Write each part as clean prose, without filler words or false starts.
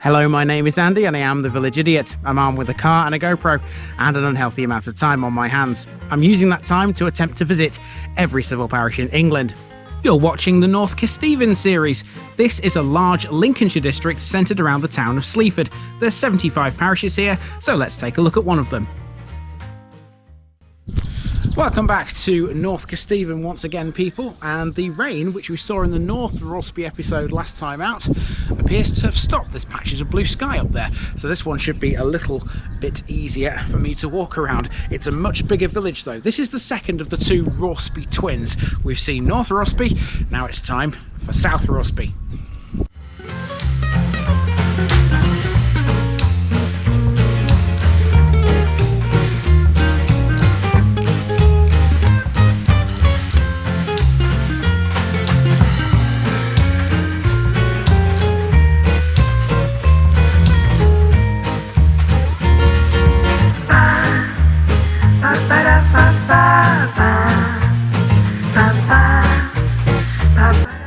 Hello, my name is Andy and I am the Village Idiot. I'm armed with a car and a GoPro and an unhealthy amount of time on my hands. I'm using that time to attempt to visit every civil parish in England. You're watching the North Kesteven series. This is a large Lincolnshire district centred around the town of Sleaford. There's 75 parishes here, so let's take a look at one of them. Welcome back to North Kesteven once again, people, and the rain, which we saw in the North Rauceby episode last time out, appears to have stopped. There's patches of blue sky up there, so this one should be a little bit easier for me to walk around. It's a much bigger village though. This is the second of the two Rauceby twins. We've seen North Rauceby, now it's time for South Rauceby.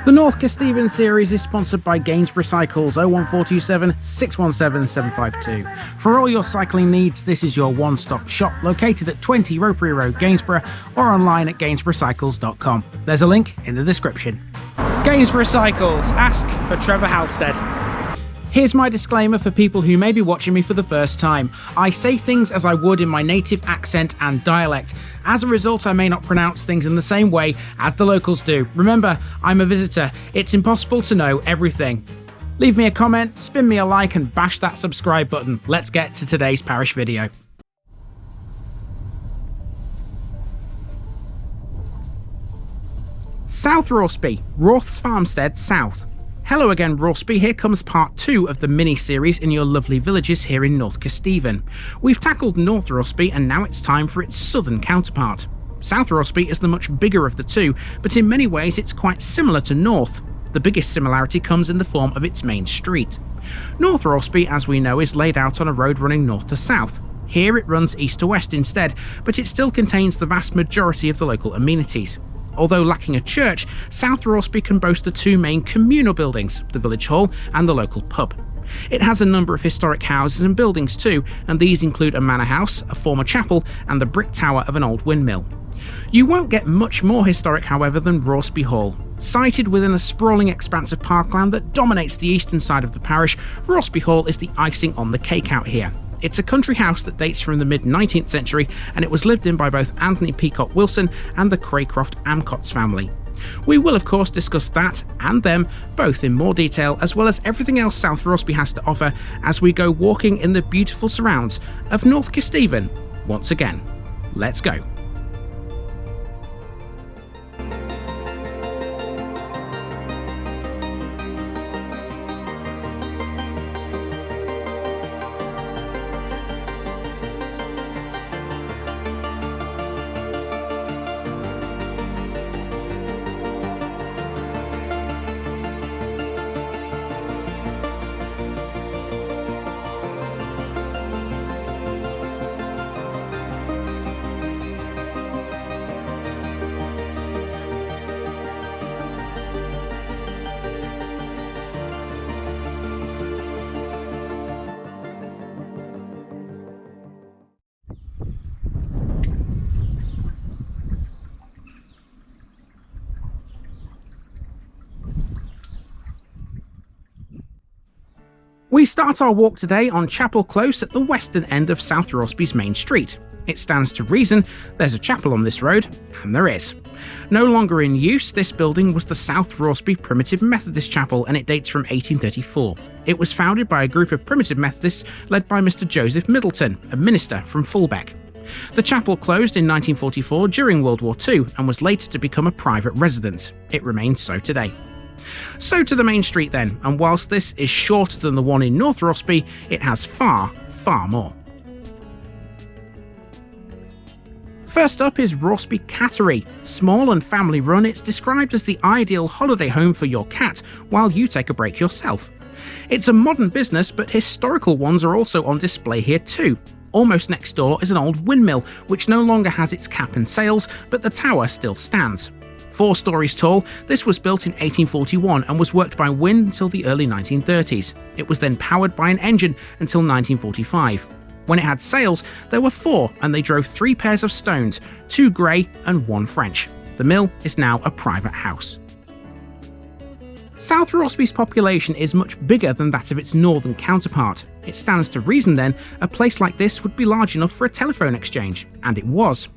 The North Kesteven series is sponsored by Gainsborough Cycles 01427 617 752. For all your cycling needs, this is your one-stop shop located at 20 Rhodesia Road, Gainsborough, or online at gainsboroughcycles.com. There's a link in the description. Gainsborough Cycles, ask for Trevor Halstead. Here's my disclaimer for people who may be watching me for the first time. I say things as I would in my native accent and dialect. As a result, I may not pronounce things in the same way as the locals do. Remember, I'm a visitor. It's impossible to know everything. Leave me a comment, spin me a like, and bash that subscribe button. Let's get to today's parish video. South Rauceby, Rauth's Farmstead South. Hello again, Rauceby. Here comes part 2 of the mini-series in your lovely villages here in North Kesteven. We've tackled North Rauceby and now it's time for its southern counterpart. South Rauceby is the much bigger of the two, but in many ways it's quite similar to North. The biggest similarity comes in the form of its main street. North Rauceby, as we know, is laid out on a road running north to south. Here it runs east to west instead, but it still contains the vast majority of the local amenities. Although lacking a church, South Rauceby can boast the two main communal buildings, the village hall and the local pub. It has a number of historic houses and buildings too, and these include a manor house, a former chapel, and the brick tower of an old windmill. You won't get much more historic, however, than Rauceby Hall. Sited within a sprawling expanse of parkland that dominates the eastern side of the parish, Rauceby Hall is the icing on the cake out here. It's a country house that dates from the mid-19th century, and it was lived in by both Anthony Peacock Wilson and the Craycroft Amcotts family. We will of course discuss that and them both in more detail, as well as everything else South Rauceby has to offer as we go walking in the beautiful surrounds of North Kesteven once again. Let's go. We start our walk today on Chapel Close at the western end of South Rauceby's main street. It stands to reason there's a chapel on this road, and there is. No longer in use, this building was the South Rauceby Primitive Methodist Chapel, and it dates from 1834. It was founded by a group of primitive Methodists led by Mr. Joseph Middleton, a minister from Fulbeck. The chapel closed in 1944 during World War II and was later to become a private residence. It remains so today. So to the main street then, and whilst this is shorter than the one in North Rauceby, it has far, far more. First up is Rauceby Cattery. Small and family run, it's described as the ideal holiday home for your cat while you take a break yourself. It's a modern business, but historical ones are also on display here too. Almost next door is an old windmill, which no longer has its cap and sails, but the tower still stands. 4 stories tall, this was built in 1841 and was worked by wind until the early 1930s. It was then powered by an engine until 1945. When it had sails, there were 4 and they drove 3 pairs of stones, 2 grey and 1 French. The mill is now a private house. South Rauceby's population is much bigger than that of its northern counterpart. It stands to reason then a place like this would be large enough for a telephone exchange, and it was.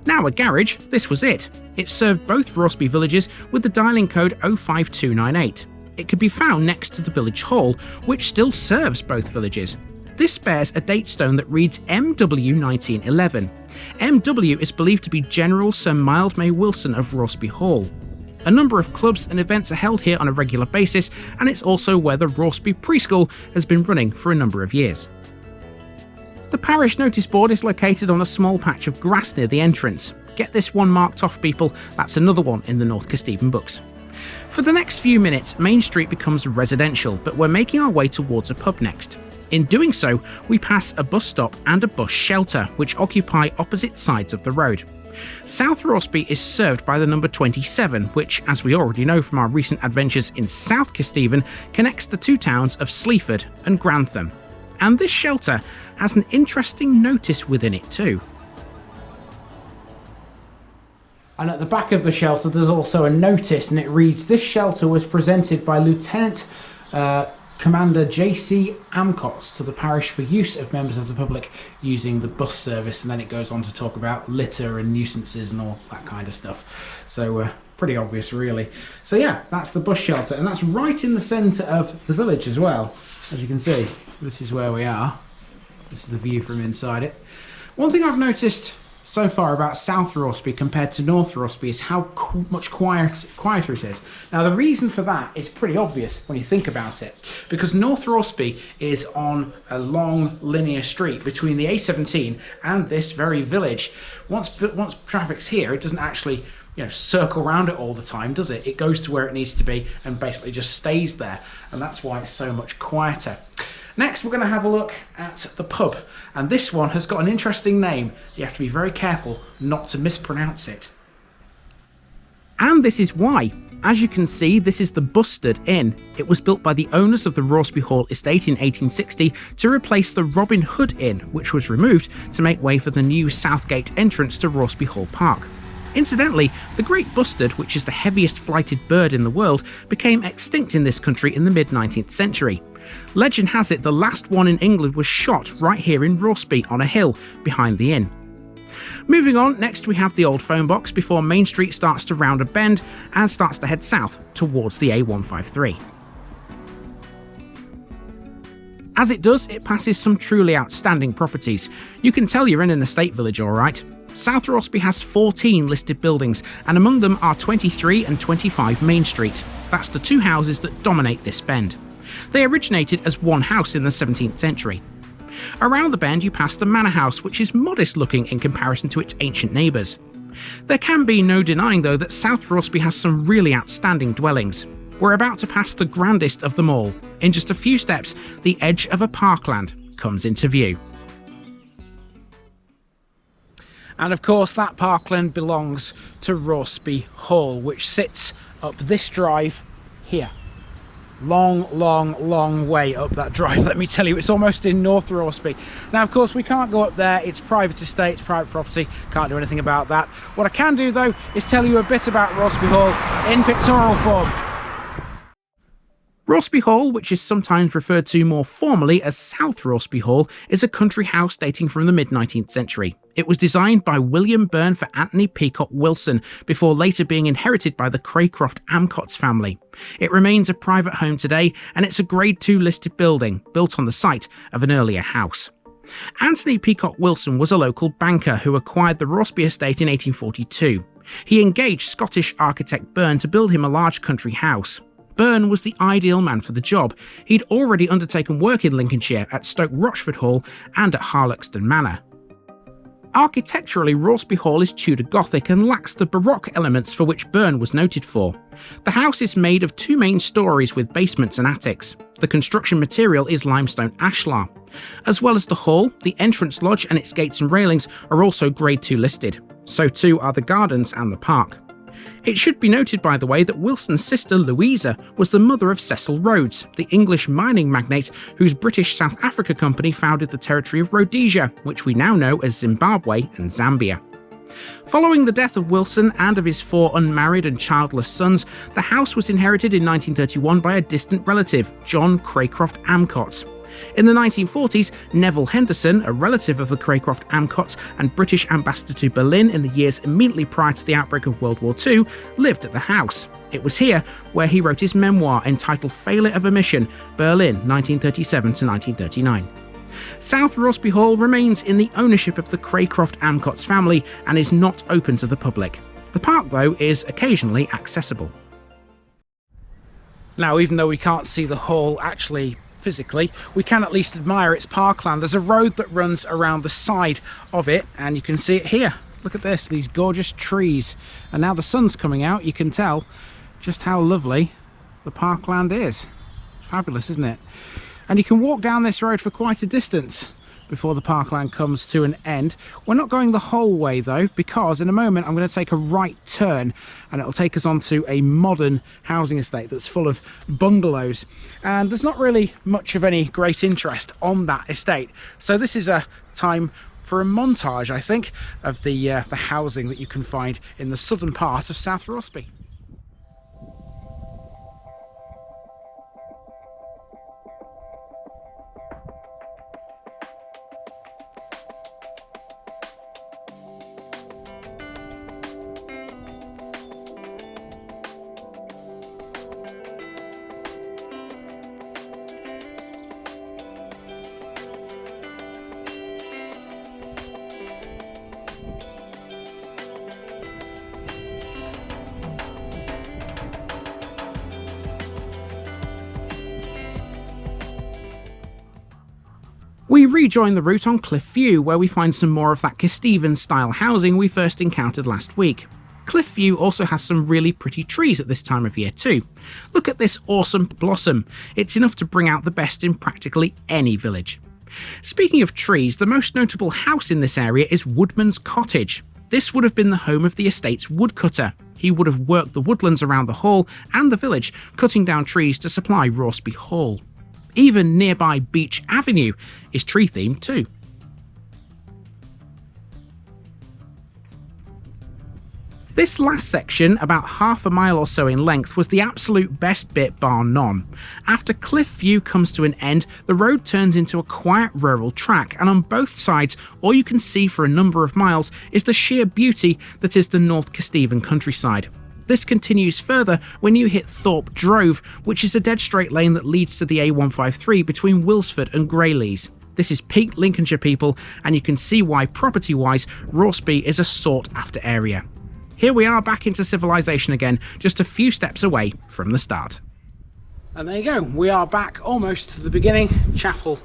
Now a garage, this was it. It served both Rauceby villages with the dialing code 05298. It could be found next to the village hall, which still serves both villages. This bears a date stone that reads MW 1911. MW is believed to be General Sir Mildmay Wilson of Rauceby Hall. A number of clubs and events are held here on a regular basis, and it's also where the Rauceby Preschool has been running for a number of years. The parish notice board is located on a small patch of grass near the entrance. Get this one marked off, people, that's another one in the North Kesteven books. For the next few minutes, Main Street becomes residential, but we're making our way towards a pub next. In doing so, we pass a bus stop and a bus shelter, which occupy opposite sides of the road. South Rauceby is served by the number 27, which, as we already know from our recent adventures in South Kesteven, connects the 2 towns of Sleaford and Grantham. And this shelter has an interesting notice within it too. And at the back of the shelter there's also a notice, and it reads, "This shelter was presented by Lieutenant Commander J.C. Amcotts to the parish for use of members of the public using the bus service," and then it goes on to talk about litter and nuisances and all that kind of stuff. So pretty obvious really. So yeah, that's the bus shelter, and that's right in the centre of the village as well. As you can see, this is where we are. This is the view from inside it. One thing I've noticed so far about South Rauceby compared to North Rauceby is how much quieter it is. Now the reason for that is pretty obvious when you think about it, because North Rauceby is on a long linear street between the A17 and this very village. Once traffic's here, it doesn't actually circle around it all the time, does it? It goes to where it needs to be and basically just stays there, and that's why it's so much quieter. Next, we're going to have a look at the pub, and this one has got an interesting name. You have to be very careful not to mispronounce it. And this is why. As you can see, this is the Bustard Inn. It was built by the owners of the Rauceby Hall estate in 1860 to replace the Robin Hood Inn, which was removed to make way for the new Southgate entrance to Rauceby Hall Park. Incidentally, the great bustard, which is the heaviest flighted bird in the world, became extinct in this country in the mid-19th century. Legend has it the last one in England was shot right here in Rauceby on a hill behind the inn. Moving on, next we have the old phone box before Main Street starts to round a bend and starts to head south towards the A153. As it does, it passes some truly outstanding properties. You can tell you're in an estate village, alright. South Rauceby has 14 listed buildings, and among them are 23 and 25 Main Street. That's the 2 houses that dominate this bend. They originated as one house in the 17th century. Around the bend you pass the Manor House, which is modest looking in comparison to its ancient neighbours. There can be no denying though that South Rauceby has some really outstanding dwellings. We're about to pass the grandest of them all. In just a few steps, the edge of a parkland comes into view. And of course that parkland belongs to Rauceby Hall, which sits up this drive here. Long way up that drive, let me tell you. It's almost in North Rauceby. Now of course we can't go up there, it's private estate, it's private property, can't do anything about that. What I can do though is tell you a bit about Rauceby Hall in pictorial form. Rauceby Hall, which is sometimes referred to more formally as South Rauceby Hall, is a country house dating from the mid-19th century. It was designed by William Byrne for Anthony Peacock Wilson, before later being inherited by the Craycroft Amcotts family. It remains a private home today, and it's a Grade 2 listed building, built on the site of an earlier house. Anthony Peacock Wilson was a local banker who acquired the Rauceby estate in 1842. He engaged Scottish architect Byrne to build him a large country house. Byrne was the ideal man for the job. He'd already undertaken work in Lincolnshire at Stoke Rochford Hall and at Harloxton Manor. Architecturally, Rauceby Hall is Tudor Gothic and lacks the Baroque elements for which Byrne was noted for. The house is made of 2 main stories with basements and attics. The construction material is limestone ashlar. As well as the hall, the entrance lodge and its gates and railings are also Grade 2 listed. So too are the gardens and the park. It should be noted, by the way, that Wilson's sister Louisa was the mother of Cecil Rhodes, the English mining magnate whose British South Africa company founded the territory of Rhodesia, which we now know as Zimbabwe and Zambia. Following the death of Wilson and of his 4 unmarried and childless sons, the house was inherited in 1931 by a distant relative, John Craycroft Amcott. In the 1940s, Neville Henderson, a relative of the Craycroft Amcotts and British ambassador to Berlin in the years immediately prior to the outbreak of World War II, lived at the house. It was here where he wrote his memoir entitled Failure of a Mission, Berlin 1937 to 1939. South Rauceby Hall remains in the ownership of the Craycroft Amcotts family and is not open to the public. The park, though, is occasionally accessible. Now, even though we can't see the hall actually physically, we can at least admire its parkland. There's a road that runs around the side of it, and you can see it here. Look at this, these gorgeous trees. And now the sun's coming out, you can tell just how lovely the parkland is. It's fabulous, isn't it? And you can walk down this road for quite a distance before the parkland comes to an end. We're not going the whole way though, because in a moment I'm going to take a right turn and it'll take us onto a modern housing estate that's full of bungalows, and there's not really much of any great interest on that estate. So this is a time for a montage, I think, of the housing that you can find in the southern part of South Rauceby. We rejoin the route on Cliff View, where we find some more of that Kesteven style housing we first encountered last week. Cliff View also has some really pretty trees at this time of year too. Look at this awesome blossom. It's enough to bring out the best in practically any village. Speaking of trees, the most notable house in this area is Woodman's Cottage. This would have been the home of the estate's woodcutter. He would have worked the woodlands around the hall and the village, cutting down trees to supply Rauceby Hall. Even nearby Beach Avenue is tree themed too. This last section, about half a mile or so in length, was the absolute best bit bar none. After Cliff View comes to an end, the road turns into a quiet rural track, and on both sides all you can see for a number of miles is the sheer beauty that is the North Kesteven countryside. This continues further when you hit Thorpe Drove, which is a dead straight lane that leads to the A153 between Wilsford and Greyleys. This is peak Lincolnshire, people, and you can see why property-wise Rauceby is a sought-after area. Here we are back into civilization again, just a few steps away from the start. And there you go, we are back almost to the beginning. Chapel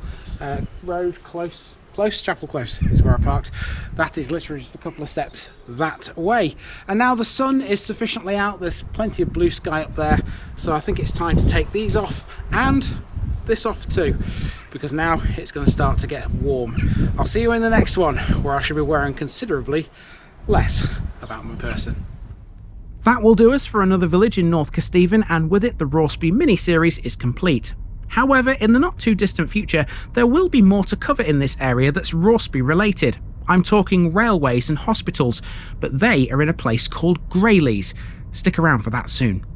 Road, Close, Chapel Close is where I parked. That is literally just a couple of steps that way. And now the sun is sufficiently out, there's plenty of blue sky up there, so I think it's time to take these off and this off too, because now it's going to start to get warm. I'll see you in the next one, where I should be wearing considerably less about my person. That will do us for another village in North Kesteven, and with it the Rauceby mini-series is complete. However, in the not too distant future, there will be more to cover in this area that's Rauceby related. I'm talking railways and hospitals, but they are in a place called Greyleys. Stick around for that soon.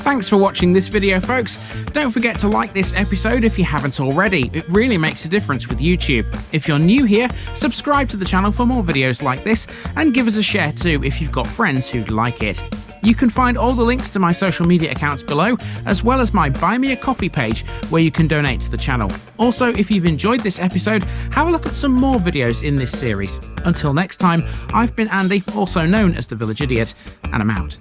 Thanks for watching this video, folks. Don't forget to like this episode if you haven't already. It really makes a difference with YouTube. If you're new here, subscribe to the channel for more videos like this, and give us a share too if you've got friends who'd like it. You can find all the links to my social media accounts below, as well as my Buy Me a Coffee page where you can donate to the channel. Also, if you've enjoyed this episode, have a look at some more videos in this series. Until next time, I've been Andy, also known as the Village Idiot, and I'm out.